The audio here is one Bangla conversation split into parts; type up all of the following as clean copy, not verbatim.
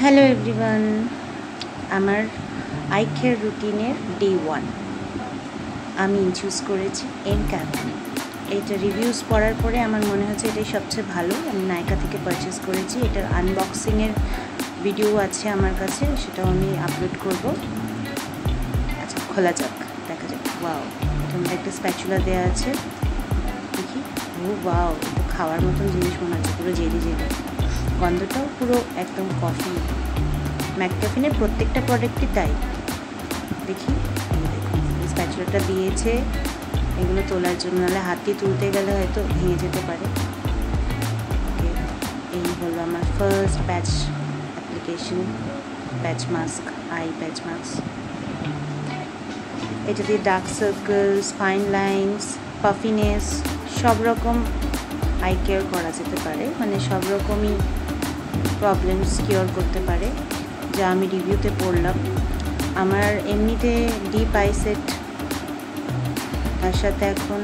হ্যালো এভরিওয়ান, আমার আই কেয়ার রুটিনের ডে 1 আমি চুজ করেছি এনক্যাফে। এইটা রিভিউজ পড়ার পরে আমার মনে হচ্ছে এটাই সবচেয়ে ভালো। আমি নাইকা থেকে পারচেস করেছি। এটার আনবক্সিংয়ের ভিডিও আছে আমার কাছে, সেটাও আমি আপলোড করব। আচ্ছা, খোলা যাক, দেখা যাক। ওয়াও, এটার মধ্যে একটা স্প্যাচুলা দেওয়া আছে, দেখি। ও ওয়াও, এটা খাওয়ার মতন জিনিস মনে হচ্ছে, পুরো জেলি জেলি। গন্ধটাও পুরো একদম কফি। ম্যাকক্যাফিনের প্রত্যেকটা প্রোডাক্টই তাই। দেখি, এই স্প্যাচুলাটা দিয়েছে এগুলো তোলার জন্য, নাহলে হাত দিয়ে তুলতে গেলে হয়তো ভেঙে যেতে পারে। ওকে, এই হলো আমার first patch application, patch mask, eye patch mask. এটা দিয়ে dark circles, fine lines, puffiness সব রকম আই কেয়ার করা যেতে পারে, মানে সব রকমই প্রবলেমস কিওর করতে পারে, যা আমি রিভিউতে পড়লাম। আমার এমনিতে ডিপ আই সেট, তার সাথে এখন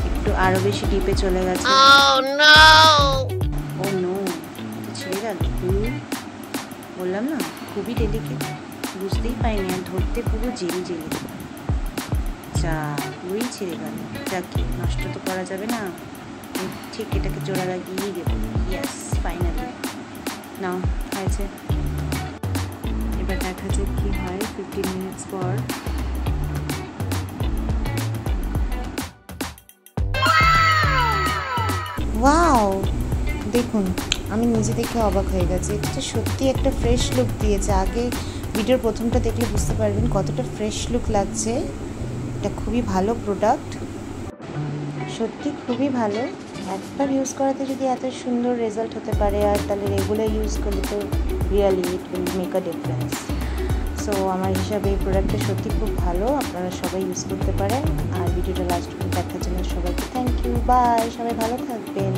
একটু আরও বেশি ডিপে চলে গেছে। ও নো, ছেড়ে গেল। বললাম না, খুবই ডেলিকেট, বুঝতেই পাইনি, আর ধরতে পুরো জেলি জেলি। যা, পুরোই ছেড়ে গেল। যাকে নষ্ট তো করা যাবে না, ঠিক এটাকে জোড়া লাগিয়েই দেবো। ইয়েস, ফাইনালি নাও হয়েছে। এবার দেখা যাক কি হয় 15 মিনিটস পর। ওয়াও, দেখুন, আমি নিজে দেখে অবাক হয়ে গেছি। এটা সত্যি একটা ফ্রেশ লুক দিয়েছে। আগে ভিডিওর প্রথমটা দেখলে বুঝতে পারবেন কতটা ফ্রেশ লুক লাগছে। এটা খুবই ভালো প্রোডাক্ট, সত্যি খুবই ভালো। একবার ইউজ করাতে যদি এত সুন্দর রেজাল্ট হতে পারে, আর তাহলে রেগুলার ইউজ করলে তো really it will make a difference. So আমার হিসাবে এই প্রোডাক্টটা সত্যি খুব ভালো, আপনারা সবাই ইউজ করতে পারেন। আর ভিডিওটা লাস্ট দেখার জন্য সবাইকে থ্যাংক ইউ, বাই, সবাই ভালো থাকবেন।